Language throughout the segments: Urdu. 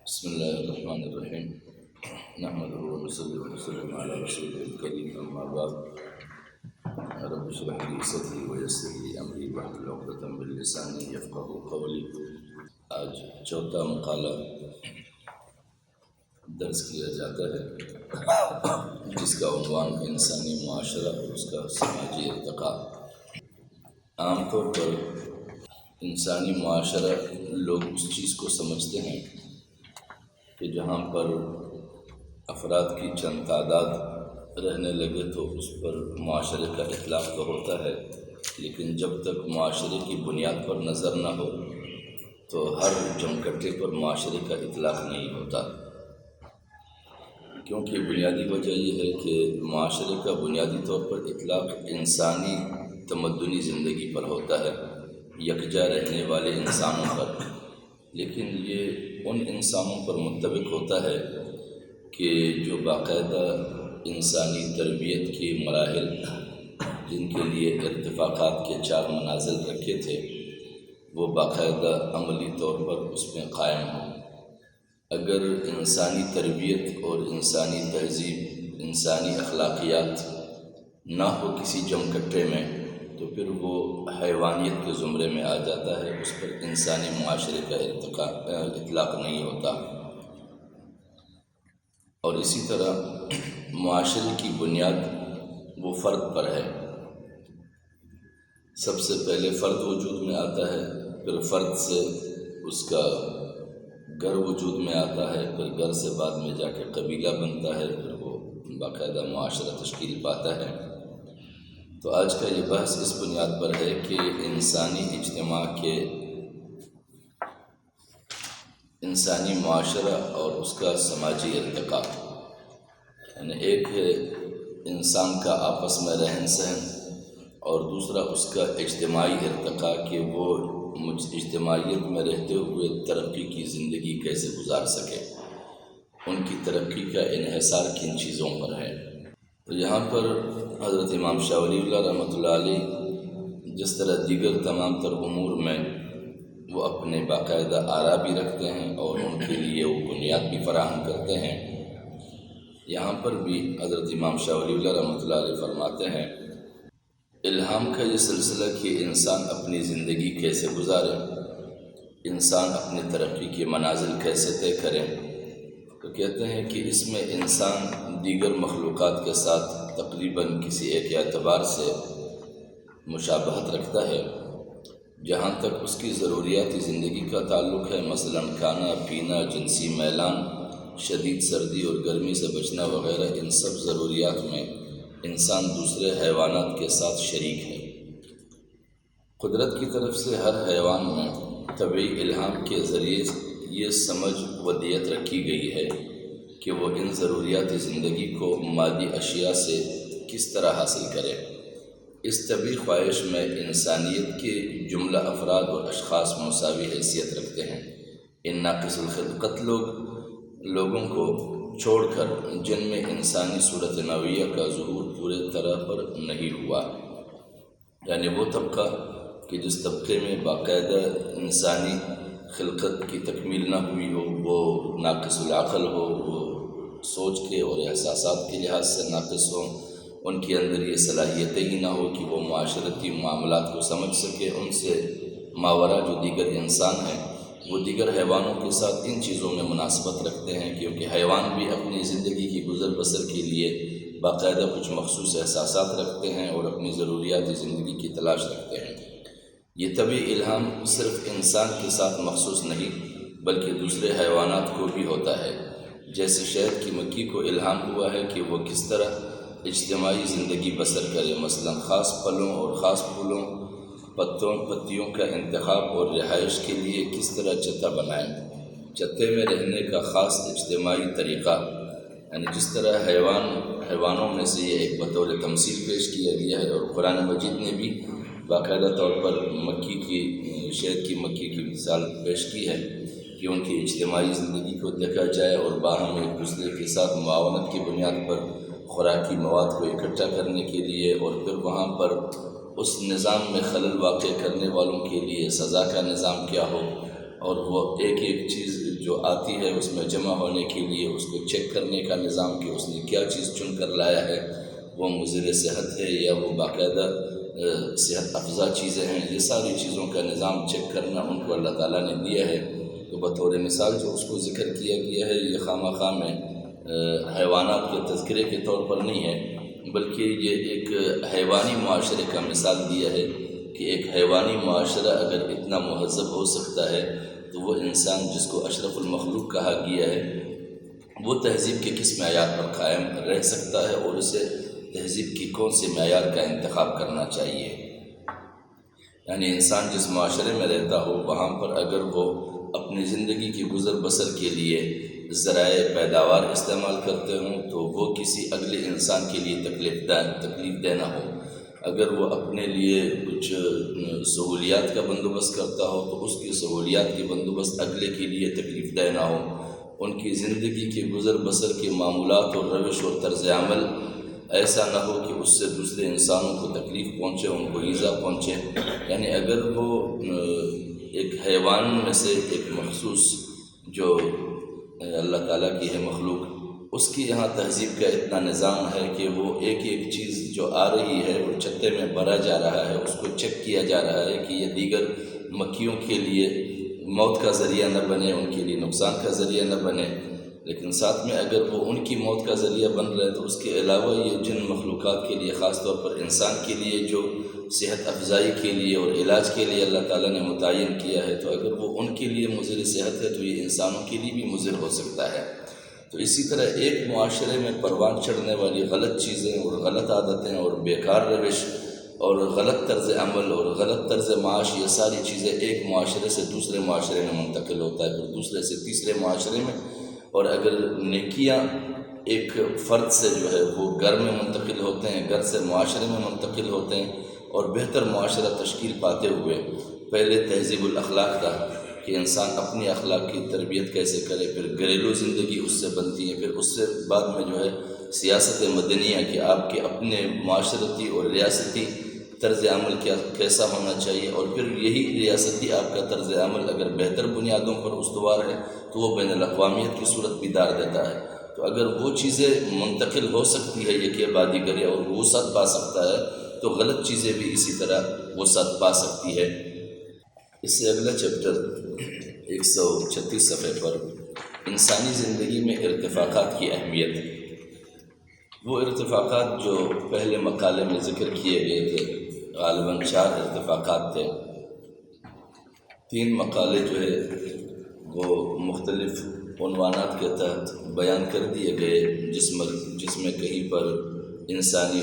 بسم الله الرحمن الرحيم. نحمده ونصلي ونسلم على رسوله الكريم، أما بعد. رب اشرح لي صدري ويسر لي أمري واحلل عقدة من لساني يفقهوا قولي. آج چوتھا مقالہ درس کیا جاتا ہے جس کا عنوان انسانی معاشرہ اور اس کا سماجی ارتقاء۔ عام طور پر انسانی معاشرہ لوگ اس چیز کو سمجھتے ہیں کہ جہاں پر افراد کی چند تعداد رہنے لگے تو اس پر معاشرے کا اطلاق تو ہوتا ہے، لیکن جب تک معاشرے کی بنیاد پر نظر نہ ہو تو ہر جمکٹے پر معاشرے کا اطلاق نہیں ہوتا، کیونکہ بنیادی وجہ یہ ہے کہ معاشرے کا بنیادی طور پر اطلاق انسانی تمدنی زندگی پر ہوتا ہے، یکجا رہنے والے انسانوں پر، لیکن یہ ان انسانوں پر منطبق ہوتا ہے کہ جو باقاعدہ انسانی تربیت کے مراحل جن کے لیے ارتفاقات کے 4 منازل رکھے تھے وہ باقاعدہ عملی طور پر اس میں قائم ہوں۔ اگر انسانی تربیت اور انسانی تہذیب، انسانی اخلاقیات نہ ہو کسی جمکٹے میں تو پھر وہ حیوانیت کے زمرے میں آ جاتا ہے، اس پر انسانی معاشرے کا اطلاق نہیں ہوتا۔ اور اسی طرح معاشرے کی بنیاد وہ فرد پر ہے، سب سے پہلے فرد وجود میں آتا ہے، پھر فرد سے اس کا گھر وجود میں آتا ہے، پھر گھر سے بعد میں جا کے قبیلہ بنتا ہے، پھر وہ باقاعدہ معاشرہ تشکیل پاتا ہے۔ تو آج کا یہ بحث اس بنیاد پر ہے کہ انسانی اجتماع کے انسانی معاشرہ اور اس کا سماجی ارتقاء، یعنی ایک ہے انسان کا آپس میں رہن سہن اور دوسرا اس کا اجتماعی ارتقاء کہ وہ اجتماعیت میں رہتے ہوئے ترقی کی زندگی کیسے گزار سکے، ان کی ترقی کا انحصار کن چیزوں پر ہے۔ تو یہاں پر حضرت امام شاہ ولی اللہ رحمۃ اللہ علیہ جس طرح دیگر تمام تر امور میں وہ اپنے باقاعدہ آراء بھی رکھتے ہیں اور ان کے لیے وہ بنیاد بھی فراہم کرتے ہیں، یہاں پر بھی حضرت امام شاہ ولی اللہ رحمۃ اللہ علیہ فرماتے ہیں الہام کا یہ سلسلہ کہ انسان اپنی زندگی کیسے گزارے، انسان اپنی ترقی کے منازل کیسے طے کرے، تو کہتے ہیں کہ اس میں انسان دیگر مخلوقات کے ساتھ تقریباً کسی ایک اعتبار سے مشابہت رکھتا ہے۔ جہاں تک اس کی ضروریاتی زندگی کا تعلق ہے، مثلاً کھانا پینا، جنسی میلان، شدید سردی اور گرمی سے بچنا وغیرہ، ان سب ضروریات میں انسان دوسرے حیوانات کے ساتھ شریک ہے۔ قدرت کی طرف سے ہر حیوان میں طبعی الہام کے ذریعے یہ سمجھ ودیت رکھی گئی ہے کہ وہ ان ضروریاتی زندگی کو مادی اشیاء سے کس طرح حاصل کرے۔ اس طبعی خواہش میں انسانیت کے جملہ افراد اور اشخاص مساوی حیثیت رکھتے ہیں۔ ان ناقص الخلقت لوگوں کو چھوڑ کر جن میں انسانی صورت نوعیہ کا ظہور پورے طرح پر نہیں ہوا، یعنی وہ طبقہ کہ جس طبقے میں باقاعدہ انسانی خلقت کی تکمیل نہ ہوئی ہو، وہ ناقص العقل ہو، وہ سوچ کے اور احساسات کے لحاظ سے ناقص ہوں، ان کے اندر یہ صلاحیتیں ہی نہ ہو کہ وہ معاشرتی معاملات کو سمجھ سکے، ان سے ماورا جو دیگر انسان ہیں وہ دیگر حیوانوں کے ساتھ ان چیزوں میں مناسبت رکھتے ہیں، کیونکہ حیوان بھی اپنی زندگی کی گزر بسر کے لیے باقاعدہ کچھ مخصوص احساسات رکھتے ہیں اور اپنی ضروریاتی زندگی کی تلاش رکھتے ہیں۔ یہ طبعی الہام صرف انسان کے ساتھ مخصوص نہیں بلکہ دوسرے حیوانات کو بھی ہوتا ہے، جیسے شہد کی مکھی کو الہام ہوا ہے کہ وہ کس طرح اجتماعی زندگی بسر کرے، مثلا خاص پھلوں اور خاص پھولوں پتیوں کا انتخاب اور رہائش کے لیے کس طرح چتا بنائیں، چتے میں رہنے کا خاص اجتماعی طریقہ، یعنی جس طرح حیوانوں میں سے یہ ایک بطور تمثیل پیش کیا گیا ہے، اور قرآن مجید نے بھی باقاعدہ طور پر شہد کی مکھی کی مثال پیش کی ہے کہ ان کی اجتماعی زندگی کو دیکھا جائے اور باہم ایک دوسرے کے ساتھ معاونت کی بنیاد پر خوراکی مواد کو اکٹھا کرنے کے لیے، اور پھر وہاں پر اس نظام میں خلل واقع کرنے والوں کے لیے سزا کا نظام کیا ہو، اور وہ ایک ایک چیز جو آتی ہے اس میں جمع ہونے کے لیے اس کو چیک کرنے کا نظام کہ اس نے کیا چیز چن کر لایا ہے، وہ مضر صحت ہے یا وہ باقاعدہ صحت افزا چیزیں ہیں، یہ ساری چیزوں کا نظام چیک کرنا ان کو اللہ تعالیٰ نے دیا ہے۔ تو بطور مثال جو اس کو ذکر کیا گیا ہے یہ خواہ میں حیوانات کے تذکرے کے طور پر نہیں ہے، بلکہ یہ ایک حیوانی معاشرے کا مثال دیا ہے کہ ایک حیوانی معاشرہ اگر اتنا مہذب ہو سکتا ہے تو وہ انسان جس کو اشرف المخلوق کہا گیا ہے وہ تہذیب کے کس معیار پر قائم رہ سکتا ہے، اور اسے تہذیب کی کون سے معیار کا انتخاب کرنا چاہیے۔ یعنی انسان جس معاشرے میں رہتا ہو وہاں پر اگر وہ اپنی زندگی کی گزر بسر کے لیے ذرائع پیداوار استعمال کرتے ہوں تو وہ کسی اگلے انسان کے لیے تکلیف دہ نہ ہو۔ اگر وہ اپنے لیے کچھ سہولیات کا بندوبست کرتا ہو تو اس کی سہولیات کے بندوبست اگلے کے لیے تکلیف دہ نہ ہو۔ ان کی زندگی کے گزر بسر کے معمولات اور روش اور طرز عمل ایسا نہ ہو کہ اس سے دوسرے انسانوں کو تکلیف پہنچے، ان کو ایذا پہنچے۔ یعنی اگر وہ ایک حیوان میں سے ایک مخصوص جو اللہ تعالیٰ کی ہے مخلوق، اس کی یہاں تہذیب کا اتنا نظام ہے کہ وہ ایک ایک چیز جو آ رہی ہے وہ چھتے میں بھرا جا رہا ہے، اس کو چیک کیا جا رہا ہے کہ یہ دیگر مکھیوں کے لیے موت کا ذریعہ نہ بنے، ان کے لیے نقصان کا ذریعہ نہ بنے۔ لیکن ساتھ میں اگر وہ ان کی موت کا ذریعہ بن رہے تو اس کے علاوہ یہ جن مخلوقات کے لیے، خاص طور پر انسان کے لیے جو صحت افزائی کے لیے اور علاج کے لیے اللہ تعالیٰ نے متعین کیا ہے، تو اگر وہ ان کے لیے مضر صحت ہے تو یہ انسانوں کے لیے بھی مضر ہو سکتا ہے۔ تو اسی طرح ایک معاشرے میں پروان چڑھنے والی غلط چیزیں اور غلط عادتیں اور بیکار روش اور غلط طرز عمل اور غلط طرز معاش، یہ ساری چیزیں ایک معاشرے سے دوسرے معاشرے میں منتقل ہوتا ہے، پھر دوسرے سے تیسرے معاشرے میں۔ اور اگر نیکیاں ایک فرد سے جو ہے وہ گھر میں منتقل ہوتے ہیں، گھر سے معاشرے میں منتقل ہوتے ہیں، اور بہتر معاشرہ تشکیل پاتے ہوئے پہلے تہذیب الاخلاق کا کہ انسان اپنی اخلاق کی تربیت کیسے کرے، پھر گھریلو زندگی اس سے بنتی ہے، پھر اس سے بعد میں جو ہے سیاست مدنیہ کہ آپ کے اپنے معاشرتی اور ریاستی طرز عمل کیسا ہونا چاہیے، اور پھر یہی ریاستی آپ کا طرز عمل اگر بہتر بنیادوں پر استوار ہے تو وہ بین الاقوامیت کی صورت بیدار دیتا ہے۔ تو اگر وہ چیزیں منتقل ہو سکتی ہے یکے بعد دیگر اور وسعت پا سکتا ہے تو غلط چیزیں بھی اسی طرح وسعت پا سکتی ہے۔ اس سے اگلا چیپٹر 136 صفحے پر انسانی زندگی میں ارتفاقات کی اہمیت، وہ ارتفاقات جو پہلے مقالے میں ذکر کیے گئے تھے، غالباً 4 ارتفاقات تھے۔ 3 مقالے جو ہے وہ مختلف عنوانات کے تحت بیان کر دیے گئے، جس میں کہیں پر انسانی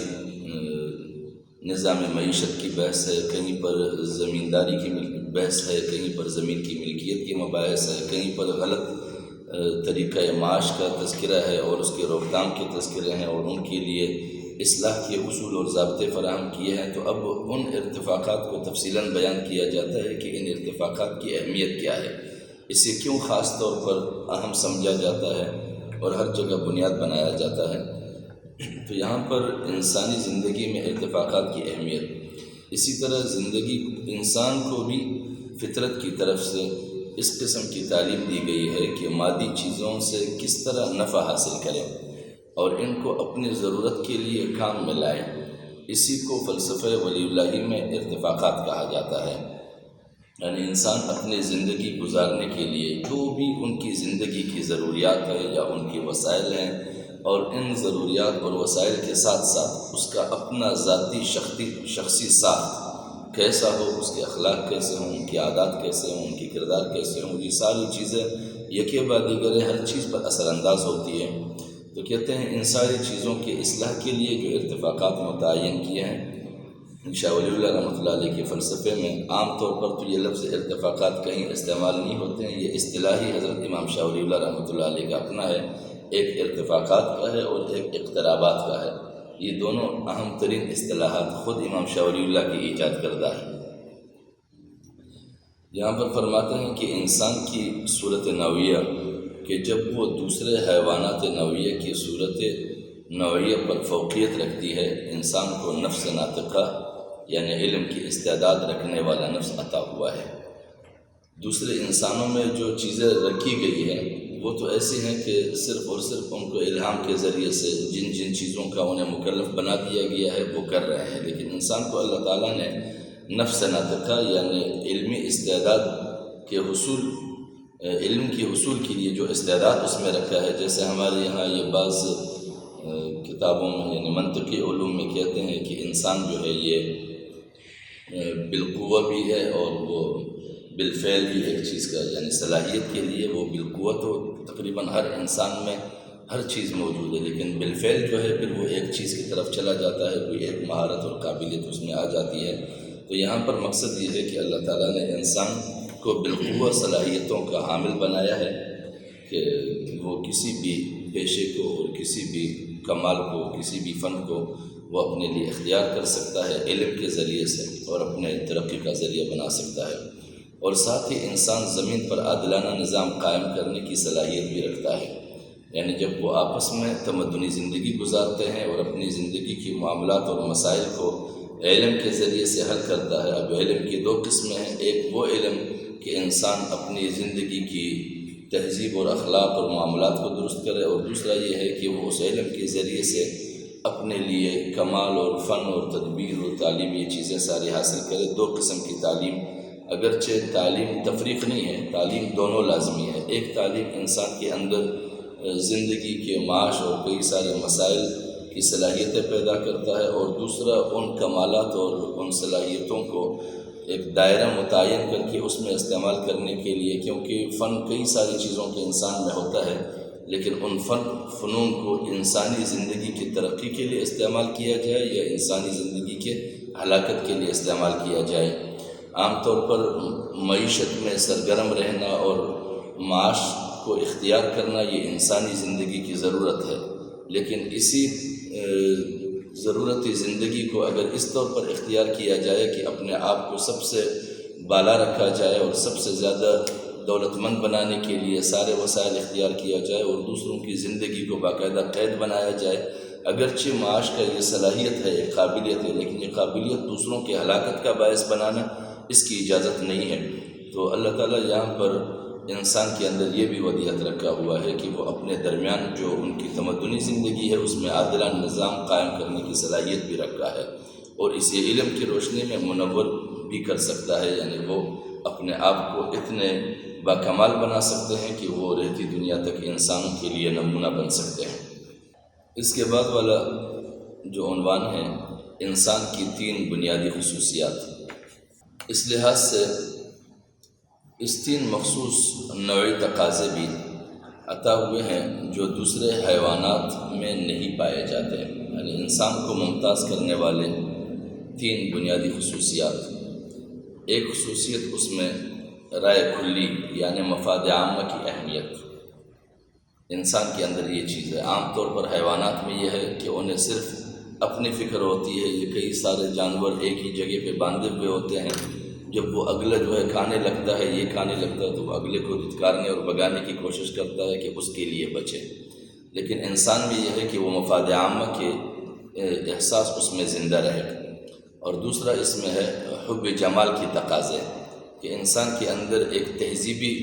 نظام معیشت کی بحث ہے، کہیں پر زمینداری کی بحث ہے، کہیں پر زمین کی ملکیت کی مباحث ہے، کہیں پر غلط طریقہ معاش کا تذکرہ ہے اور اس کے روک تھام کے تذکرے ہیں، اور ان کے لیے اصلاح کے اصول اور ضابطے فراہم کیے ہیں۔ تو اب ان ارتفاقات کو تفصیلاً بیان کیا جاتا ہے کہ ان ارتفاقات کی اہمیت کیا ہے، اسے کیوں خاص طور پر اہم سمجھا جاتا ہے اور ہر جگہ بنیاد بنایا جاتا ہے۔ تو یہاں پر انسانی زندگی میں ارتفاقات کی اہمیت، اسی طرح زندگی انسان کو بھی فطرت کی طرف سے اس قسم کی تعلیم دی گئی ہے کہ مادی چیزوں سے کس طرح نفع حاصل کرے اور ان کو اپنی ضرورت کے لیے کام میں لائے۔ اسی کو فلسفہ ولی اللہی میں ارتفاقات کہا جاتا ہے۔ یعنی انسان اپنی زندگی گزارنے کے لیے جو بھی ان کی زندگی کی ضروریات ہے یا ان کی وسائل ہیں، اور ان ضروریات اور وسائل کے ساتھ ساتھ اس کا اپنا ذاتی شخصی ساخت کیسا ہو، اس کے اخلاق کیسے ہوں، ان کی عادات کیسے ہوں، ان کی کردار کیسے ہوں، یہ ساری چیزیں یکے بعد دیگر ہر چیز پر اثر انداز ہوتی ہے۔ تو کہتے ہیں ان ساری چیزوں کے اصلاح کے لیے جو ارتفاقات متعین کیے ہیں، شاہ ولی اللہ رحمۃ اللہ علیہ کے فلسفے میں عام طور پر تو یہ لفظ ارتفاقات کہیں استعمال نہیں ہوتے ہیں، یہ اصطلاحی حضرت امام شاہ ولی اللہ رحمۃ اللہ علیہ کا اپنا ہے، ایک ارتفاقات کا ہے اور ایک اقترابات کا ہے۔ یہ دونوں اہم ترین اصطلاحات خود امام شاہ ولی اللہ کی ایجاد کردہ ہے۔ یہاں پر فرماتے ہیں کہ انسان کی صورت نوعیہ کہ جب وہ دوسرے حیوانات نوعیہ کی صورت نوعیہ پر فوقیت رکھتی ہے، انسان کو نفس ناطقہ یعنی علم کی استعداد رکھنے والا نفس عطا ہوا ہے۔ دوسرے انسانوں میں جو چیزیں رکھی گئی ہیں وہ تو ایسی ہیں کہ صرف اور صرف ان کو الہام کے ذریعے سے جن جن چیزوں کا انہیں مکلف بنا دیا گیا ہے وہ کر رہے ہیں، لیکن انسان کو اللہ تعالیٰ نے نفس ناطقہ یعنی علمی استعداد کے حصول، علم کے حصول کے لیے جو استعداد اس میں رکھا ہے، جیسے ہمارے یہاں یہ بعض کتابوں میں یعنی منطقی علوم میں کہتے ہیں کہ انسان جو ہے یہ بالقوہ بھی ہے اور وہ بالفعل بھی ایک چیز کا یعنی صلاحیت کے لیے وہ بالقوہ تو تقریباً ہر انسان میں ہر چیز موجود ہے، لیکن بالفعل جو ہے پھر وہ ایک چیز کی طرف چلا جاتا ہے، کوئی ایک مہارت اور قابلیت اس میں آ جاتی ہے۔ تو یہاں پر مقصد یہ ہے کہ اللہ تعالیٰ نے انسان کو بالقوہ صلاحیتوں کا حامل بنایا ہے کہ وہ کسی بھی پیشے کو اور کسی بھی کمال کو، کسی بھی فن کو وہ اپنے لیے اختیار کر سکتا ہے علم کے ذریعے سے اور اپنے ترقی کا ذریعہ بنا سکتا ہے، اور ساتھ ہی انسان زمین پر عادلانہ نظام قائم کرنے کی صلاحیت بھی رکھتا ہے، یعنی جب وہ آپس میں تمدنی زندگی گزارتے ہیں اور اپنی زندگی کی معاملات اور مسائل کو علم کے ذریعے سے حل کرتا ہے۔ اب علم کی دو قسمیں ہیں، ایک وہ علم کہ انسان اپنی زندگی کی تہذیب اور اخلاق اور معاملات کو درست کرے، اور دوسرا یہ ہے کہ وہ اس علم کے ذریعے سے اپنے لیے کمال اور فن اور تدبیر اور تعلیم یہ چیزیں ساری حاصل کرے۔ دو قسم کی تعلیم، اگرچہ تعلیم تفریق نہیں ہے، تعلیم دونوں لازمی ہے۔ ایک تعلیم انسان کے اندر زندگی کے معاش اور کئی سارے مسائل کی صلاحیتیں پیدا کرتا ہے، اور دوسرا ان کمالات اور ان صلاحیتوں کو ایک دائرہ متعین کر کے اس میں استعمال کرنے کے لیے، کیونکہ فن کئی ساری چیزوں کے انسان میں ہوتا ہے، لیکن ان فنون کو انسانی زندگی کی ترقی کے لیے استعمال کیا جائے یا انسانی زندگی کے ہلاکت کے لیے استعمال کیا جائے۔ عام طور پر معیشت میں سرگرم رہنا اور معاش کو اختیار کرنا یہ انسانی زندگی کی ضرورت ہے، لیکن اسی ضرورتی زندگی کو اگر اس طور پر اختیار کیا جائے کہ اپنے آپ کو سب سے بالا رکھا جائے اور سب سے زیادہ دولت مند بنانے کے لیے سارے وسائل اختیار کیا جائے اور دوسروں کی زندگی کو باقاعدہ قید بنایا جائے، اگرچہ معاش کا یہ صلاحیت ہے، ایک قابلیت ہے، لیکن یہ قابلیت دوسروں کے ہلاکت کا باعث بنانا اس کی اجازت نہیں ہے۔ تو اللہ تعالیٰ یہاں پر انسان کے اندر یہ بھی ودیعت رکھا ہوا ہے کہ وہ اپنے درمیان جو ان کی تمدنی زندگی ہے اس میں عادلانہ نظام قائم کرنے کی صلاحیت بھی رکھا ہے، اور اسی علم کی روشنی میں منور بھی کر سکتا ہے، یعنی وہ اپنے آپ کو اتنے باکمال بنا سکتے ہیں کہ وہ رہتی دنیا تک انسانوں کے لیے نمونہ بن سکتے ہیں۔ اس کے بعد والا جو عنوان ہے انسان کی 3 بنیادی خصوصیات، اس لحاظ سے اس 3 مخصوص نوعی تقاضے بھی عطا ہوئے ہیں جو دوسرے حیوانات میں نہیں پائے جاتے، یعنی انسان کو ممتاز کرنے والے 3 بنیادی خصوصیات۔ ایک خصوصیت اس میں رائے کلی یعنی مفاد عامہ کی اہمیت، انسان کے اندر یہ چیز ہے۔ عام طور پر حیوانات میں یہ ہے کہ انہیں صرف اپنی فکر ہوتی ہے، یہ کئی سارے جانور ایک ہی جگہ پہ باندھے ہوئے ہوتے ہیں، جب وہ اگلا جو ہے کھانے لگتا ہے، یہ کھانے لگتا ہے تو وہ اگلے کو دھتکارنے اور بگانے کی کوشش کرتا ہے کہ اس کے لیے بچے، لیکن انسان میں یہ ہے کہ وہ مفاد عامہ کے احساس اس میں زندہ رہے۔ اور دوسرا اس میں ہے حب جمال کی تقاضے، کہ انسان کے اندر ایک تہذیبی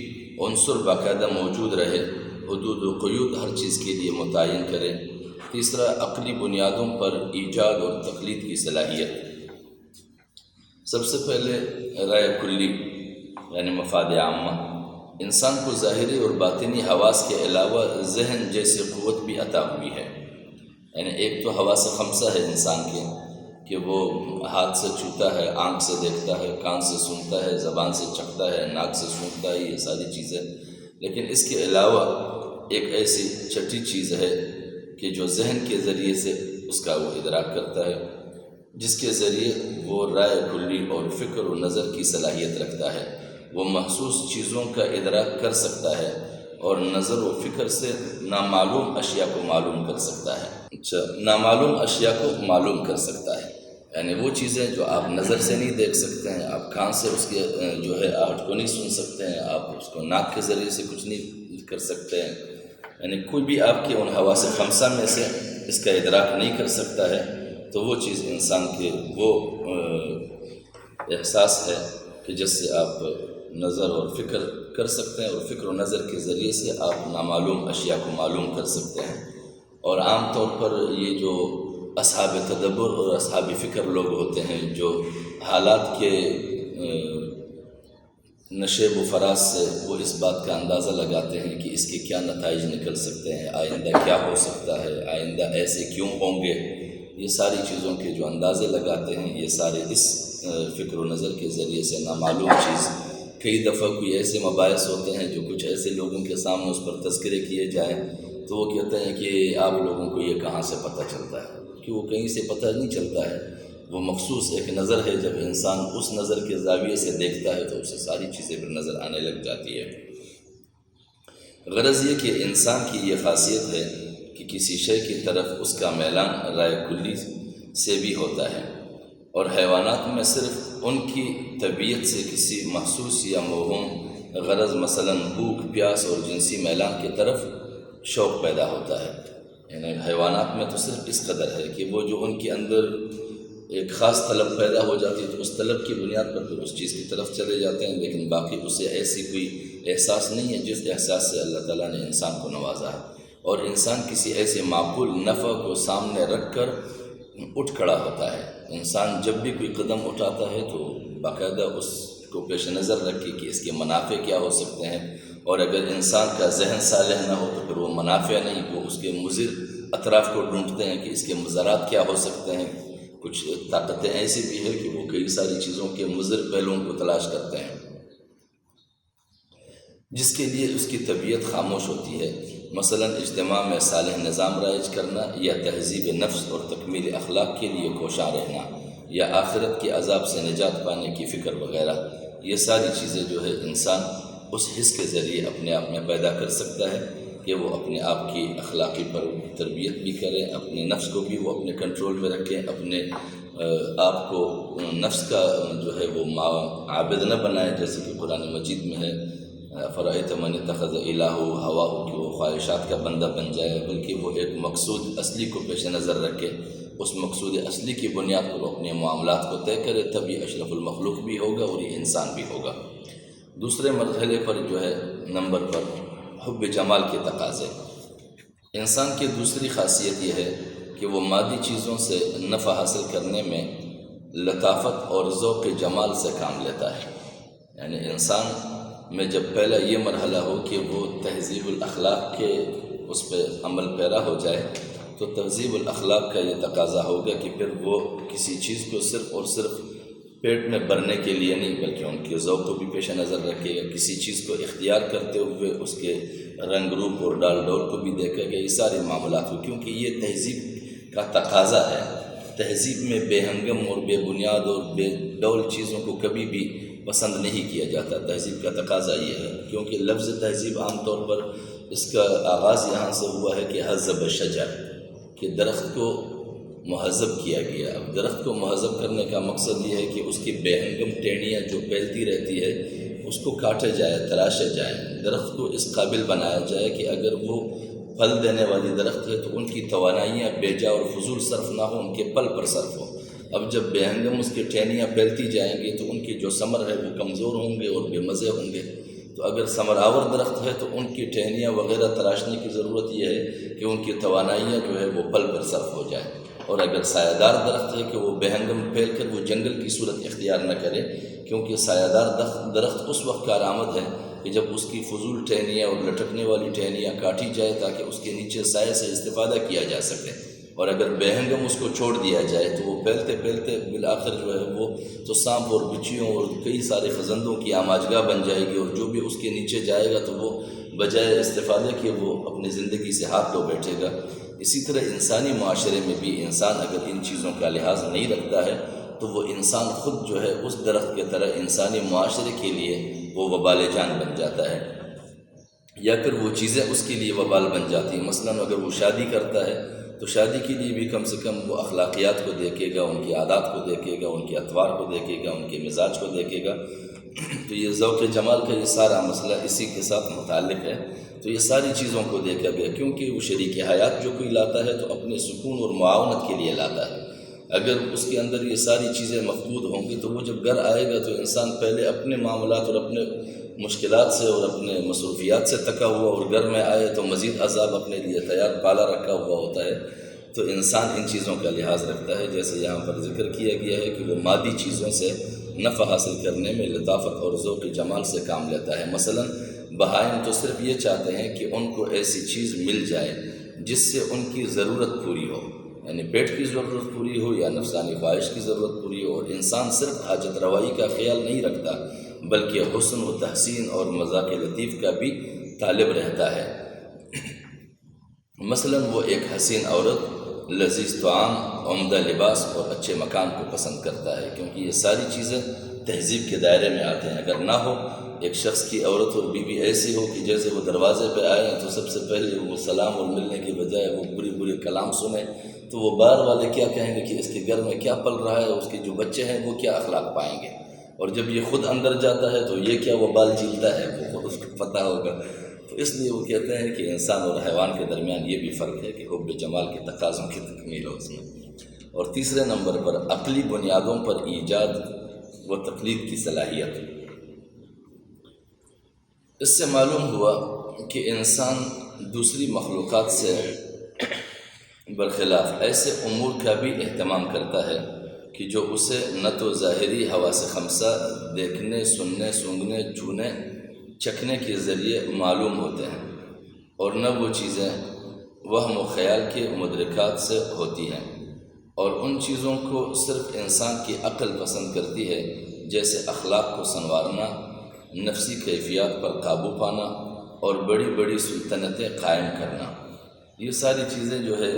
عنصر باقاعدہ موجود رہے، حدود و قیود ہر چیز کے لیے متعین کرے۔ تیسرا عقلی بنیادوں پر ایجاد اور تخلیق کی صلاحیت۔ سب سے پہلے رائے کلی یعنی مفاد عامہ، انسان کو ظاہری اور باطنی حواس کے علاوہ ذہن جیسی قوت بھی عطا ہوئی ہے، یعنی ایک تو حواس خمسہ ہے انسان کے کہ وہ ہاتھ سے چھوتا ہے، آنکھ سے دیکھتا ہے، کان سے سنتا ہے، زبان سے چکھتا ہے، ناک سے سونگھتا ہے، یہ ساری چیزیں، لیکن اس کے علاوہ ایک ایسی چھٹی چیز ہے کہ جو ذہن کے ذریعے سے اس کا وہ ادراک کرتا ہے، جس کے ذریعے وہ رائے کلی اور فکر و نظر کی صلاحیت رکھتا ہے۔ وہ محسوس چیزوں کا ادراک کر سکتا ہے اور نظر و فکر سے نامعلوم اشیاء کو معلوم کر سکتا ہے۔ نامعلوم اشیاء کو معلوم کر سکتا ہے، یعنی وہ چیزیں جو آپ نظر سے نہیں دیکھ سکتے ہیں، آپ کان سے اس کے جو ہے آہٹ کو نہیں سن سکتے ہیں، آپ اس کو ناک کے ذریعے سے کچھ نہیں کر سکتے ہیں، یعنی کوئی بھی آپ کے ان حواس خمسہ میں سے اس کا ادراک نہیں کر سکتا ہے، تو وہ چیز انسان کے وہ احساس ہے کہ جس سے آپ نظر اور فکر کر سکتے ہیں، اور فکر و نظر کے ذریعے سے آپ نامعلوم اشیاء کو معلوم کر سکتے ہیں۔ اور عام طور پر یہ جو اصحاب تدبر اور اصحاب فکر لوگ ہوتے ہیں، جو حالات کے نشیب و فراز سے وہ اس بات کا اندازہ لگاتے ہیں کہ اس کے کیا نتائج نکل سکتے ہیں، آئندہ کیا ہو سکتا ہے، آئندہ ایسے کیوں ہوں گے، یہ ساری چیزوں کے جو اندازے لگاتے ہیں، یہ سارے اس فکر و نظر کے ذریعے سے نامعلوم چیز، کئی دفعہ کوئی ایسے مباحث ہوتے ہیں جو کچھ ایسے لوگوں کے سامنے اس پر تذکرے کیے جائیں تو وہ کہتے ہیں کہ آپ لوگوں کو یہ کہاں سے پتہ چلتا ہے، کہ وہ کہیں سے پتہ نہیں چلتا ہے، وہ مخصوص ایک نظر ہے، جب انسان اس نظر کے زاویے سے دیکھتا ہے تو اسے ساری چیزیں پھر نظر آنے لگ جاتی ہے۔ غرض یہ کہ انسان کی یہ خاصیت ہے کہ کسی شے کی طرف اس کا میلان رائے کلی سے بھی ہوتا ہے، اور حیوانات میں صرف ان کی طبیعت سے کسی محسوس یا موہوم غرض مثلا بھوک، پیاس اور جنسی میلان کی طرف شوق پیدا ہوتا ہے۔ یعنی حیوانات میں تو صرف اس قدر ہے کہ وہ جو ان کے اندر ایک خاص طلب پیدا ہو جاتی ہے تو اس طلب کی بنیاد پر پھر اس چیز کی طرف چلے جاتے ہیں، لیکن باقی اسے ایسی کوئی احساس نہیں ہے جس احساس سے اللہ تعالیٰ نے انسان کو نوازا ہے۔ اور انسان کسی ایسے معقول نفع کو سامنے رکھ کر اٹھ کھڑا ہوتا ہے۔ انسان جب بھی کوئی قدم اٹھاتا ہے تو باقاعدہ اس کو پیش نظر رکھے کہ اس کے منافع کیا ہو سکتے ہیں، اور اگر انسان کا ذہن صالح نہ ہو تو پھر وہ منافع نہیں، وہ اس کے مضر اطراف کو ڈھونڈتے ہیں کہ اس کے مضرات کیا ہو سکتے ہیں۔ کچھ طاقتیں ایسی بھی ہے کہ وہ کئی ساری چیزوں کے مضر پہلوؤں کو تلاش کرتے ہیں، جس کے لیے اس کی طبیعت خاموش ہوتی ہے۔ مثلا اجتماع میں صالح نظام رائج کرنا، یا تہذیب نفس اور تکمیل اخلاق کے لیے کوشاں رہنا، یا آخرت کے عذاب سے نجات پانے کی فکر وغیرہ، یہ ساری چیزیں جو ہے انسان اس حس کے ذریعے اپنے آپ میں پیدا کر سکتا ہے کہ وہ اپنے آپ کی اخلاقی پر تربیت بھی کریں، اپنے نفس کو بھی وہ اپنے کنٹرول میں رکھیں، اپنے آپ کو نفس کا جو ہے وہ عابد نہ بنائیں، جیسے کہ قرآن مجید میں ہے فرأیت من اتخذ الہہ ہواہ، کہ وہ خواہشات کا بندہ بن جائے، بلکہ وہ ایک مقصود اصلی کو پیش نظر رکھے، اس مقصود اصلی کی بنیاد پر اپنے معاملات کو طے کرے، تب یہ اشرف المخلوق بھی ہوگا اور یہ انسان بھی ہوگا۔ دوسرے مرحلے پر جو ہے نمبر پر حب جمال کے تقاضے۔ انسان کی دوسری خاصیت یہ ہے کہ وہ مادی چیزوں سے نفع حاصل کرنے میں لطافت اور ذوق جمال سے کام لیتا ہے۔ یعنی انسان میں جب پہلا یہ مرحلہ ہو کہ وہ تہذیب الاخلاق کے اس پہ عمل پیرا ہو جائے، تو تہذیب الاخلاق کا یہ تقاضا ہوگا کہ پھر وہ کسی چیز کو صرف اور صرف پیٹ میں بھرنے کے لیے نہیں، بلکہ ان کے ذوق کو بھی پیش نظر رکھے گا، کسی چیز کو اختیار کرتے ہوئے اس کے رنگ روپ اور ڈال ڈول کو بھی دیکھے گا، یہ سارے معاملات ہو، کیونکہ یہ تہذیب کا تقاضا ہے۔ تہذیب میں بے ہنگم اور بے بنیاد اور بے ڈول چیزوں کو کبھی بھی پسند نہیں کیا جاتا۔ تہذیب کا تقاضا یہ ہے، کیونکہ لفظ تہذیب عام طور پر اس کا آغاز یہاں سے ہوا ہے کہ حذب شجر، کہ درخت کو مہذب کیا گیا۔ اب درخت کو مہذب کرنے کا مقصد یہ ہے کہ اس کی بے ہنگم ٹہنیاں جو پھیلتی رہتی ہے اس کو کاٹے جائے، تراشے جائیں، درخت کو اس قابل بنایا جائے کہ اگر وہ پھل دینے والی درخت ہے تو ان کی توانائیاں بے جا اور فضول صرف نہ ہو، ان کے پل پر صرف ہو۔ اب جب بے ہنگم اس کی ٹہنیاں پھیلتی جائیں گی تو ان کی جو ثمر ہے وہ کمزور ہوں گے اور بے مزے ہوں گے۔ تو اگر ثمر آور درخت ہے تو ان کی ٹہنیاں وغیرہ تراشنے کی ضرورت یہ ہے کہ ان کی توانائیاں جو ہے وہ پل پر صرف ہو جائیں، اور اگر سایہ دار درخت ہے کہ وہ بے ہنگم پھیل کر وہ جنگل کی صورت اختیار نہ کرے، کیونکہ سایہ دار درخت اس وقت کارآمد ہے کہ جب اس کی فضول ٹہنیاں اور لٹکنے والی ٹہنیاں کاٹی جائے تاکہ اس کے نیچے سائے سے استفادہ کیا جا سکے، اور اگر بے ہنگم اس کو چھوڑ دیا جائے تو وہ پھیلتے پھیلتے بالآخر جو ہے وہ تو سانپ اور بچیوں اور کئی سارے خزندوں کی آماجگاہ بن جائے گی، اور جو بھی اس کے نیچے جائے گا تو وہ بجائے استفادے کے وہ اپنی زندگی سے ہاتھ دھو بیٹھے گا۔ اسی طرح انسانی معاشرے میں بھی انسان اگر ان چیزوں کا لحاظ نہیں رکھتا ہے تو وہ انسان خود جو ہے اس درخت کے طرح انسانی معاشرے کے لیے وہ وبال جان بن جاتا ہے، یا پھر وہ چیزیں اس کے لیے وبال بن جاتی ہیں۔ مثلاً اگر وہ شادی کرتا ہے تو شادی کے لیے بھی کم سے کم وہ اخلاقیات کو دیکھے گا، ان کی عادات کو دیکھے گا، ان کے اطوار کو دیکھے گا، ان کے مزاج کو دیکھے گا۔ تو یہ ذوق جمال کا یہ سارا مسئلہ اسی کے ساتھ متعلق ہے۔ تو یہ ساری چیزوں کو دیکھا گیا، کیونکہ وہ شریک حیات جو کوئی لاتا ہے تو اپنے سکون اور معاونت کے لیے لاتا ہے۔ اگر اس کے اندر یہ ساری چیزیں مفقود ہوں گی تو وہ جب گھر آئے گا تو انسان پہلے اپنے معاملات اور اپنے مشکلات سے اور اپنے مصروفیات سے تکا ہوا، اور گھر میں آئے تو مزید عذاب اپنے لیے تیار پالا رکھا ہوا ہوتا ہے. تو انسان ان چیزوں کا لحاظ رکھتا ہے، جیسے یہاں پر ذکر کیا گیا ہے کہ وہ مادی چیزوں سے نفع حاصل کرنے میں لطافت اور ذوق جمال سے کام لیتا ہے. مثلا بہائم تو صرف یہ چاہتے ہیں کہ ان کو ایسی چیز مل جائے جس سے ان کی ضرورت پوری ہو، یعنی پیٹ کی ضرورت پوری ہو یا نفسانی خواہش کی ضرورت پوری ہو. اور انسان صرف حاجت روائی کا خیال نہیں رکھتا بلکہ حسن و تحسین اور مذاق لطیف کا بھی طالب رہتا ہے. مثلا وہ ایک حسین عورت، لذیذ طعام، عمدہ لباس اور اچھے مکان کو پسند کرتا ہے، کیونکہ یہ ساری چیزیں تہذیب کے دائرے میں آتے ہیں. اگر نہ ہو، ایک شخص کی عورت اور بیوی ایسی ہو کہ جیسے وہ دروازے پہ آئے ہیں تو سب سے پہلے وہ سلام اور ملنے کے بجائے وہ برے کلام سنیں، تو وہ باہر والے کیا کہیں گے کہ اس کے گھر میں کیا پل رہا ہے، اس کے جو بچے ہیں وہ کیا اخلاق پائیں گے. اور جب یہ خود اندر جاتا ہے تو یہ کیا وہ بال جھیلتا ہے، وہ اس کو پتہ ہوگا. تو اس لیے وہ کہتے ہیں کہ انسان اور حیوان کے درمیان یہ بھی فرق ہے کہ حب جمال کے تقاضوں کی تکمیل ہو اس میں. اور تیسرے نمبر پر عقلی بنیادوں پر ایجاد و تقلید کی صلاحیت. اس سے معلوم ہوا کہ انسان دوسری مخلوقات سے برخلاف ایسے امور کا بھی اہتمام کرتا ہے کہ جو اسے نہ تو ظاہری حواس خمسہ دیکھنے، سننے، سونگھنے، چھونے، چکھنے کے ذریعے معلوم ہوتے ہیں، اور نہ وہ چیزیں وہم و خیال کے مدرکات سے ہوتی ہیں. اور ان چیزوں کو صرف انسان کی عقل پسند کرتی ہے، جیسے اخلاق کو سنوارنا، نفسی کیفیات پر قابو پانا اور بڑی بڑی سلطنتیں قائم کرنا. یہ ساری چیزیں جو ہے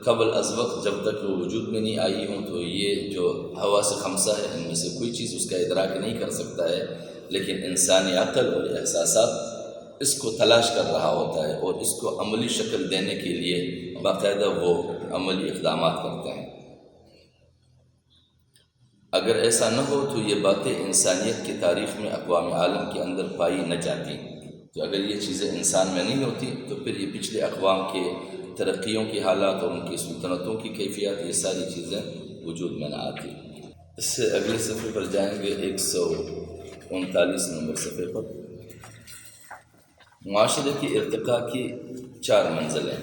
قبل از وقت جب تک وہ وجود میں نہیں آئی ہوں تو یہ جو حواس خمسہ ہے ان میں سے کوئی چیز اس کا ادراک نہیں کر سکتا ہے، لیکن انسانی عقل اور احساسات اس کو تلاش کر رہا ہوتا ہے اور اس کو عملی شکل دینے کے لیے باقاعدہ وہ عملی اقدامات کرتے ہیں. اگر ایسا نہ ہو تو یہ باتیں انسانیت کی تاریخ میں اقوام عالم کے اندر پائی نہ جاتی. تو اگر یہ چیزیں انسان میں نہیں ہوتی تو پھر یہ پچھلے اقوام کے ترقیوں کی حالات اور ان کی سلطنتوں کی کیفیات، یہ ساری چیزیں وجود میں نہ آتی. اس سے اگلے صفحے پر جائیں گے، 139 نمبر صفحے پر. معاشرے کی ارتقاء کی 4 منزلیں.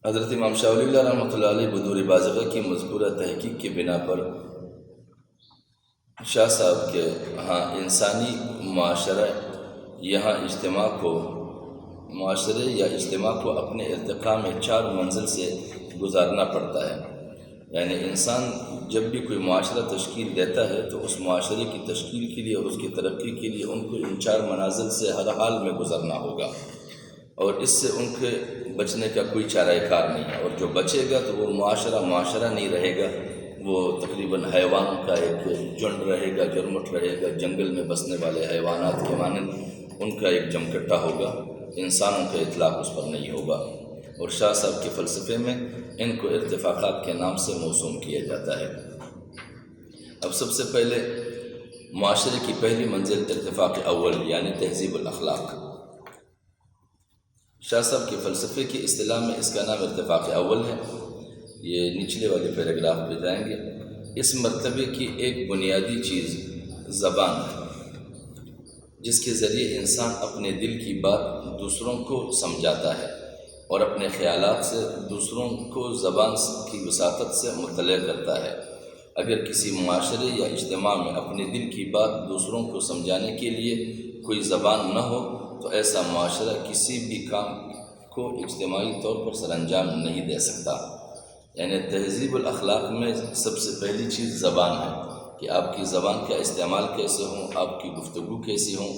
حضرت امام شاہ ولی اللہ رحمۃ اللہ علیہ بدور بازغہ کی مذکورہ تحقیق کی بنا پر شاہ صاحب کے ہاں انسانی معاشرے یا اجتماع کو اپنے ارتقاء میں 4 منزل سے گزارنا پڑتا ہے. یعنی انسان جب بھی کوئی معاشرہ تشکیل دیتا ہے تو اس معاشرے کی تشکیل کے لیے اور اس کی ترقی کے لیے ان کو ان 4 منازل سے ہر حال میں گزرنا ہوگا، اور اس سے ان کے بچنے کا کوئی چارہ کار نہیں ہے. اور جو بچے گا تو وہ معاشرہ نہیں رہے گا، وہ تقریباً حیوانوں کا ایک جھنڈ رہے گا، جرمٹ رہے گا، جنگل میں بسنے والے حیوانات کے مانند ان کا ایک جمکٹا ہوگا، انسانوں کا اطلاق اس پر نہیں ہوگا. اور شاہ صاحب کے فلسفے میں ان کو ارتفاقات کے نام سے موسوم کیا جاتا ہے. اب سب سے پہلے معاشرے کی پہلی منزل ارتفاق اول یعنی تہذیب الاخلاق. شاہ صاحب کے فلسفے کی اصطلاح میں اس کا نام ارتفاق اول ہے. یہ نچلے والے پیراگراف پہ جائیں گے. اس مرتبے کی ایک بنیادی چیز زبان ہے، جس کے ذریعے انسان اپنے دل کی بات دوسروں کو سمجھاتا ہے اور اپنے خیالات سے دوسروں کو زبان کی وساطت سے مطلع کرتا ہے. اگر کسی معاشرے یا اجتماع میں اپنے دل کی بات دوسروں کو سمجھانے کے لیے کوئی زبان نہ ہو تو ایسا معاشرہ کسی بھی کام کو اجتماعی طور پر سر انجام نہیں دے سکتا. یعنی تہذیب الاخلاق میں سب سے پہلی چیز زبان ہے کہ آپ کی زبان کا استعمال کیسے ہوں، آپ کی گفتگو کیسی ہوں،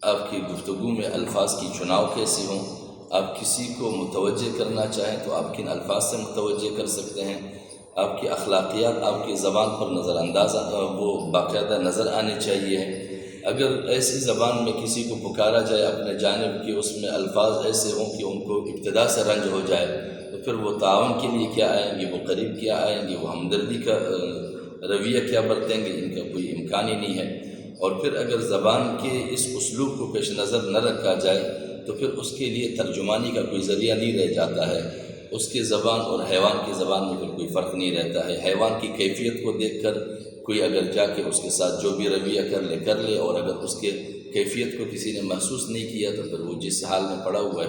آپ کی گفتگو میں الفاظ کی چناؤ کیسی ہوں. آپ کسی کو متوجہ کرنا چاہیں تو آپ کن الفاظ سے متوجہ کر سکتے ہیں. آپ کی اخلاقیات آپ کی زبان پر نظر انداز وہ باقاعدہ نظر آنے چاہیے. اگر ایسی زبان میں کسی کو پکارا جائے اپنے جانب کہ اس میں الفاظ ایسے ہوں کہ ان کو ابتدا سے رنج ہو جائے تو پھر وہ تعاون کے لیے کیا آئیں گے، وہ قریب کیا آئیں گے، وہ ہمدردی کا رویہ کیا برتیں گے، ان کا کوئی امکان ہی نہیں ہے. اور پھر اگر زبان کے اس اسلوب کو پیش نظر نہ رکھا جائے تو پھر اس کے لیے ترجمانی کا کوئی ذریعہ نہیں رہ جاتا ہے. اس کی زبان اور حیوان کی زبان میں پھر کوئی فرق نہیں رہتا ہے۔ حیوان کی کیفیت کو دیکھ کر کوئی اگر جا کے اس کے ساتھ جو بھی رویہ کر لے اور اگر اس کے کیفیت کو کسی نے محسوس نہیں کیا تو پھر وہ جس حال میں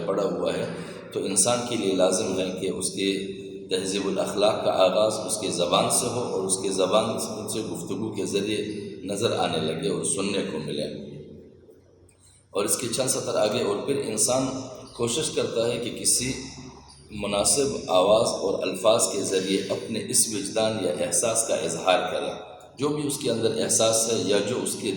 پڑا ہوا ہے تو انسان کے لیے لازم ہے کہ اس کے تہذیب الاخلاق کا آغاز اس کی زبان سے ہو اور اس کی زبان سے گفتگو کے ذریعے نظر آنے لگے اور سننے کو ملے۔ اور اس کے چند سطر آگے اور پھر انسان کوشش کرتا ہے کہ کسی مناسب آواز اور الفاظ کے ذریعے اپنے اس وجدان یا احساس کا اظہار کرے، جو بھی اس کے اندر احساس ہے یا جو اس کے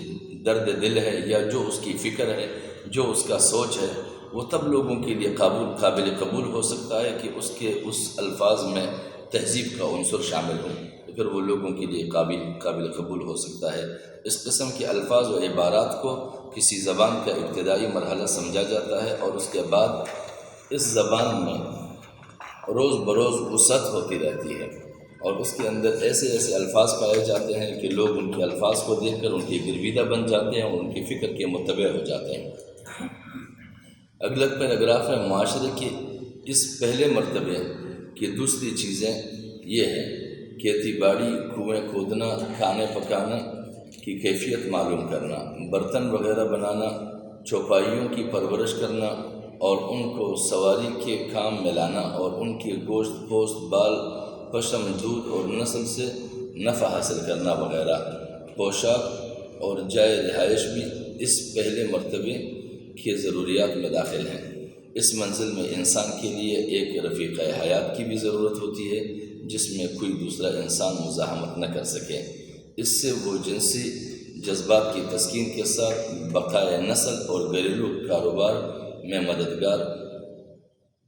درد دل ہے یا جو اس کی فکر ہے، جو اس کا سوچ ہے، وہ تب لوگوں کے لیے قابل قبول ہو سکتا ہے کہ اس الفاظ میں تہذیب کا عنصر شامل ہو، تو پھر وہ لوگوں کے لیے قابل قبول ہو سکتا ہے۔ اس قسم کے الفاظ و عبارات کو کسی زبان کا ابتدائی مرحلہ سمجھا جاتا ہے اور اس کے بعد اس زبان میں روز بروز وسعت ہوتی رہتی ہے اور اس کے اندر ایسے الفاظ پائے جاتے ہیں کہ لوگ ان کے الفاظ کو دیکھ کر ان کے گرویدہ بن جاتے ہیں اور ان کی فکر کے متبع ہو جاتے ہیں۔ اگلا پیراگراف ہے معاشرے کے اس پہلے مرتبے کی دوسری چیزیں یہ ہیں، کھیتی باڑی، کنویں کھودنا، کھانے پکانے کی کیفیت معلوم کرنا، برتن وغیرہ بنانا، چوپائیوں کی پرورش کرنا اور ان کو سواری کے کام میں لانا اور ان کے گوشت، پوست، بال، پشم، دودھ اور نسل سے نفع حاصل کرنا وغیرہ۔ پوشاک اور جائے رہائش بھی اس پہلے مرتبے کی ضروریات میں داخل ہیں۔ اس منزل میں انسان کے لیے ایک رفیق حیات کی بھی ضرورت ہوتی ہے جس میں کوئی دوسرا انسان مزاحمت نہ کر سکے۔ اس سے وہ جنسی جذبات کی تسکین کے ساتھ بقائے نسل اور گھریلو کاروبار میں مددگار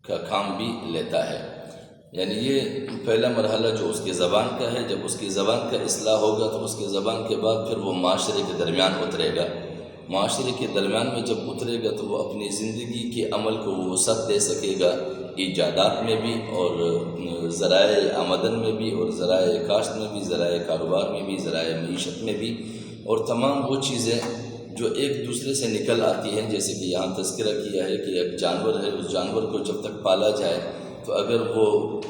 کا کام بھی لیتا ہے۔ یعنی یہ پہلا مرحلہ جو اس کی زبان کا ہے، جب اس کی زبان کا اصلاح ہوگا تو اس کی زبان کے بعد پھر وہ معاشرے کے درمیان اترے گا۔ معاشرے کے درمیان میں جب اترے گا تو وہ اپنی زندگی کے عمل کو وہ وسعت دے سکے گا، ایجادات میں بھی اور ذرائع آمدن میں بھی اور ذرائع کاشت میں بھی، ذرائع کاروبار میں بھی، ذرائع معیشت میں بھی، اور تمام وہ چیزیں جو ایک دوسرے سے نکل آتی ہیں۔ جیسے کہ یہاں تذکرہ کیا ہے کہ ایک جانور ہے، اس جانور کو جب تک پالا جائے تو اگر وہ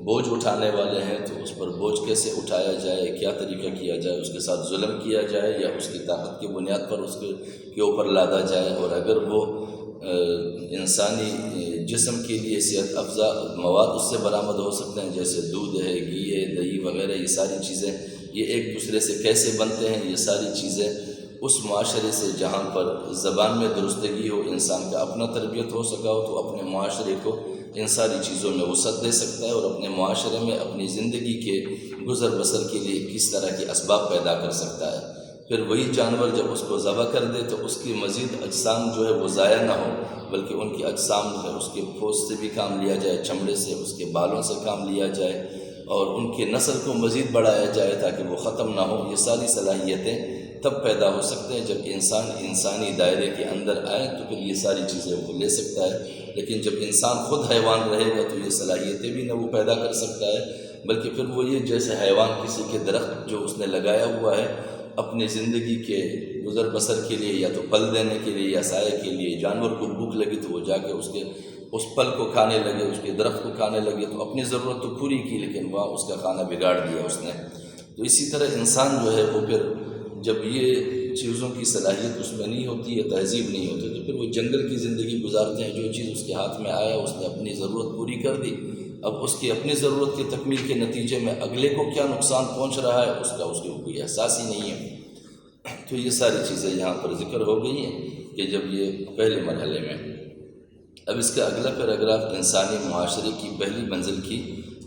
بوجھ اٹھانے والے ہیں تو اس پر بوجھ کیسے اٹھایا جائے، کیا طریقہ کیا جائے، اس کے ساتھ ظلم کیا جائے یا اس کی طاقت کی بنیاد پر اس کے اوپر لادا جائے، اور اگر وہ انسانی جسم کے لیے صحت افزا مواد اس سے برآمد ہو سکتے ہیں جیسے دودھ ہے، گھی ہے، دہی وغیرہ، یہ ساری چیزیں یہ ایک دوسرے سے کیسے بنتے ہیں، یہ ساری چیزیں اس معاشرے سے جہاں پر زبان میں درستگی ہو، انسان کا اپنا تربیت ہو سکا ہو تو اپنے معاشرے کو ان ساری چیزوں میں وسعت دے سکتا ہے اور اپنے معاشرے میں اپنی زندگی کے گزر بسر کے لیے کس طرح کے اسباب پیدا کر سکتا ہے۔ پھر وہی جانور جب اس کو ذبح کر دے تو اس کی مزید اجسام جو ہے وہ ضائع نہ ہو، بلکہ ان کی اجسام جو ہے اس کے پوست سے بھی کام لیا جائے، چمڑے سے، اس کے بالوں سے کام لیا جائے اور ان کے نسل کو مزید بڑھایا جائے تاکہ وہ ختم نہ ہو۔ یہ ساری صلاحیتیں تب پیدا ہو سکتے ہیں جب انسان انسانی دائرے کے اندر آئے تو پھر یہ ساری چیزیں وہ لے سکتا ہے۔ لیکن جب انسان خود حیوان رہے گا تو یہ صلاحیتیں بھی نہ وہ پیدا کر سکتا ہے، بلکہ پھر وہ یہ جیسے حیوان کسی کے درخت جو اس نے لگایا ہوا ہے اپنی زندگی کے گزر بسر کے لیے یا تو پھل دینے کے لیے یا سایہ کے لیے، جانور کو بھوک لگی تو وہ جا کے اس پھل کو کھانے لگے، اس کے درخت کو کھانے لگے، تو اپنی ضرورت تو پوری کی لیکن وہاں اس کا کھانا بگاڑ دیا اس نے۔ تو اسی طرح انسان جو ہے وہ پھر جب یہ چیزوں کی صلاحیت اس میں نہیں ہوتی ہے، تہذیب نہیں ہوتی، تو پھر وہ جنگل کی زندگی گزارتے ہیں۔ جو چیز اس کے ہاتھ میں آیا اس نے اپنی ضرورت پوری کر دی، اب اس کی اپنی ضرورت کی تکمیل کے نتیجے میں اگلے کو کیا نقصان پہنچ رہا ہے اس کو کوئی احساس ہی نہیں ہے۔ تو یہ ساری چیزیں یہاں پر ذکر ہو گئی ہیں کہ جب یہ پہلے مرحلے میں۔ اب اس کا اگلا پیراگراف انسانی معاشرے کی پہلی منزل کی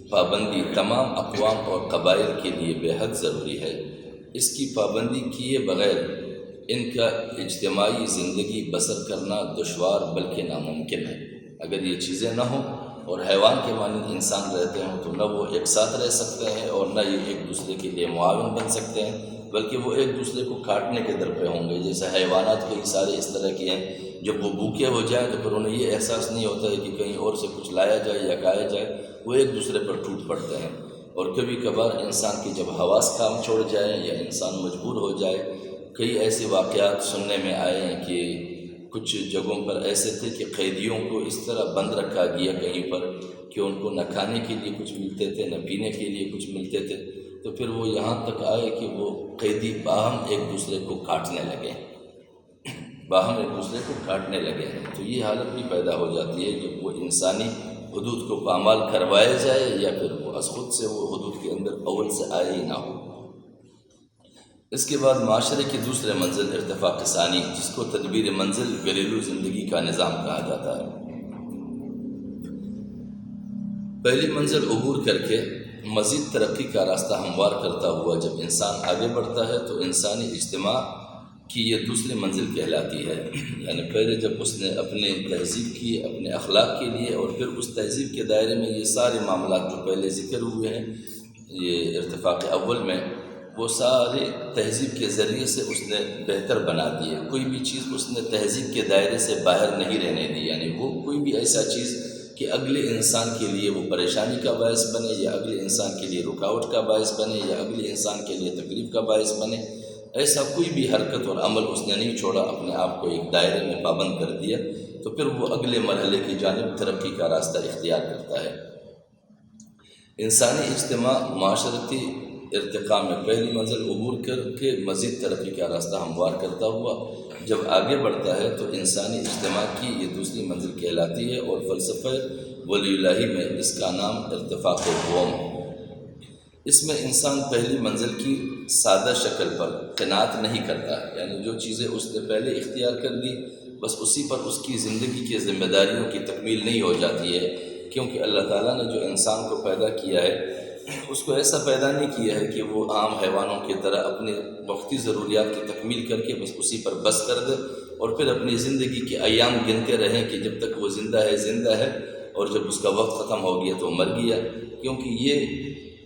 پابندی تمام اقوام اور قبائل کے لیے بے حد ضروری ہے۔ اس کی پابندی کیے بغیر ان کا اجتماعی زندگی بسر کرنا دشوار بلکہ ناممکن ہے۔ اگر یہ چیزیں نہ ہوں اور حیوان کے مانند انسان رہتے ہوں تو نہ وہ ایک ساتھ رہ سکتے ہیں اور نہ یہ ایک دوسرے کے لیے معاون بن سکتے ہیں، بلکہ وہ ایک دوسرے کو کاٹنے کے در پہ ہوں گے۔ جیسے حیوانات کئی سارے اس طرح کے ہیں، جب وہ بھوکے ہو جائیں تو پھر انہیں یہ احساس نہیں ہوتا ہے کہ کہیں اور سے کچھ لایا جائے یا کھایا جائے، وہ ایک دوسرے پر ٹوٹ پڑتے ہیں۔ اور کبھی کبھار انسان کی جب حواس کام چھوڑ جائیں یا انسان مجبور ہو جائے، کئی ایسے واقعات سننے میں آئے ہیں کہ کچھ جگہوں پر ایسے تھے کہ قیدیوں کو اس طرح بند رکھا گیا کہیں پر کہ ان کو نہ کھانے کے لیے کچھ ملتے تھے نہ پینے کے لیے کچھ ملتے تھے، تو پھر وہ یہاں تک آئے کہ وہ قیدی باہم ایک دوسرے کو کاٹنے لگے، باہم ایک دوسرے کو کاٹنے لگے۔ تو یہ حالت بھی پیدا ہو جاتی ہے جب وہ انسانی حدود کو پامال کروایا جائے یا پھر وہ از خود سے وہ حدود کے اندر اول سے آئے ہی نہ ہو۔ اس کے بعد معاشرے کی دوسرے منزل ارتفاق ثانی، جس کو تدبیر منزل گھریلو زندگی کا نظام کہا جاتا ہے۔ پہلی منزل عبور کر کے مزید ترقی کا راستہ ہموار کرتا ہوا جب انسان آگے بڑھتا ہے تو انسانی اجتماع کی یہ دوسری منزل کہلاتی ہے۔ یعنی پہلے جب اس نے اپنے تہذیب کی، اپنے اخلاق کے لیے، اور پھر اس تہذیب کے دائرے میں یہ سارے معاملات جو پہلے ذکر ہوئے ہیں یہ ارتفاق اول میں، وہ سارے تہذیب کے ذریعے سے اس نے بہتر بنا دیے۔ کوئی بھی چیز اس نے تہذیب کے دائرے سے باہر نہیں رہنے دی، یعنی وہ کوئی بھی ایسا چیز کہ اگلے انسان کے لیے وہ پریشانی کا باعث بنے یا اگلے انسان کے لیے رکاوٹ کا باعث بنے یا اگلے انسان کے لیے تکلیف کا باعث بنے، ایسا کوئی بھی حرکت اور عمل اس نے نہیں چھوڑا، اپنے آپ کو ایک دائرے میں پابند کر دیا، تو پھر وہ اگلے مرحلے کی جانب ترقی کا راستہ اختیار کرتا ہے۔ انسانی اجتماع معاشرتی ارتقاء میں پہلی منزل عبور کر کے مزید ترقی کا راستہ ہموار کرتا ہوا جب آگے بڑھتا ہے تو انسانی اجتماع کی یہ دوسری منزل کہلاتی ہے، اور فلسفہ ولی الہی میں اس کا نام ارتفاق دوم۔ اس میں انسان پہلی منزل کی سادہ شکل پر قناعت نہیں کرتا، یعنی جو چیزیں اس نے پہلے اختیار کر دی بس اسی پر اس کی زندگی کی ذمہ داریوں کی تکمیل نہیں ہو جاتی ہے، کیونکہ اللہ تعالیٰ نے جو انسان کو پیدا کیا ہے اس کو ایسا پیدا نہیں کیا ہے کہ وہ عام حیوانوں کی طرح اپنے وقتی ضروریات کی تکمیل کر کے بس اسی پر بس کر دے اور پھر اپنی زندگی کے ایام گنتے رہیں کہ جب تک وہ زندہ ہے اور جب اس کا وقت ختم ہو گیا تو مر گیا، کیونکہ یہ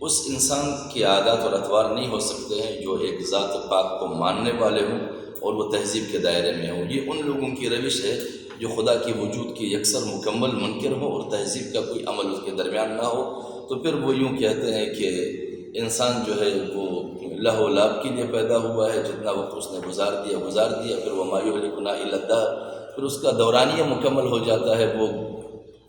اس انسان کی عادات اور اطوار نہیں ہو سکتے ہیں جو ایک ذات پاک کو ماننے والے ہوں اور وہ تہذیب کے دائرے میں ہوں۔ یہ ان لوگوں کی روش ہے جو خدا کے وجود کی یکسر مکمل منکر ہو اور تہذیب کا کوئی عمل اس کے درمیان نہ ہو، تو پھر وہ یوں کہتے ہیں کہ انسان جو ہے وہ لہو و لعب کے لیے پیدا ہوا ہے، جتنا وقت اس نے گزار دیا، پھر وہ ما یہلکنا الا الدہر، پھر اس کا دورانیہ مکمل ہو جاتا ہے، وہ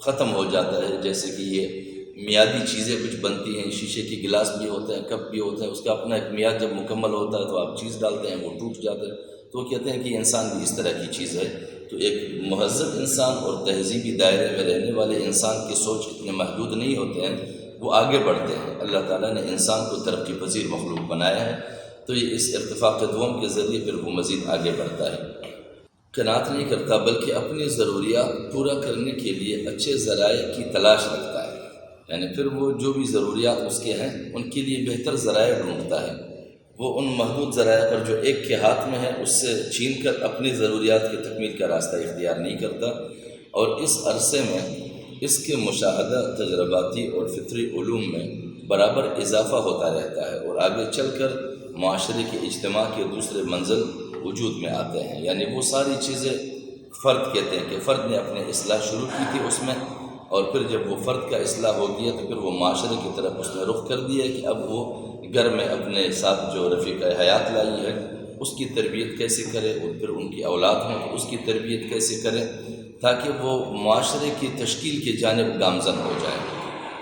ختم ہو جاتا ہے۔ جیسے کہ یہ میادی چیزیں کچھ بنتی ہیں، شیشے کے گلاس بھی ہوتے ہیں، کپ بھی ہوتے ہیں، اس کا اپنا ایک میاد جب مکمل ہوتا ہے تو آپ چیز ڈالتے ہیں وہ ٹوٹ جاتا ہے، تو وہ کہتے ہیں کہ انسان بھی اس طرح کی چیز ہے۔ تو ایک مہذب انسان اور تہذیبی دائرے میں رہنے والے انسان کی سوچ اتنے محدود نہیں ہوتے ہیں، وہ آگے بڑھتے ہیں۔ اللہ تعالیٰ نے انسان کو ترقی پذیر مخلوق بنایا ہے، تو یہ اس ارتفاق دوم کے ذریعے پھر وہ مزید آگے بڑھتا ہے، قناعت نہیں کرتا بلکہ اپنی ضروریات پورا کرنے کے لیے اچھے ذرائع کی تلاش رکھتا ہے، یعنی پھر وہ جو بھی ضروریات اس کے ہیں ان کے لیے بہتر ذرائع ڈھونڈتا ہے۔ وہ ان محدود ذرائع پر جو ایک کے ہاتھ میں ہے اس سے چھین کر اپنی ضروریات کی تکمیل کا راستہ اختیار نہیں کرتا، اور اس عرصے میں اس کے مشاہدہ، تجرباتی اور فطری علوم میں برابر اضافہ ہوتا رہتا ہے، اور آگے چل کر معاشرے کے اجتماع کے دوسرے منزل وجود میں آتے ہیں۔ یعنی وہ ساری چیزیں فرد کہتے ہیں کہ فرد نے اپنے اصلاح شروع کی تھی اس میں، اور پھر جب وہ فرد کا اصلاح ہو گیا تو پھر وہ معاشرے کی طرف اس نے رخ کر دیا کہ اب وہ گھر میں اپنے ساتھ جو رفیق حیات لائی ہے اس کی تربیت کیسے کرے، اور پھر ان کی اولاد ہوں تو اس کی تربیت کیسے کرے تاکہ وہ معاشرے کی تشکیل کی جانب گامزن ہو جائے۔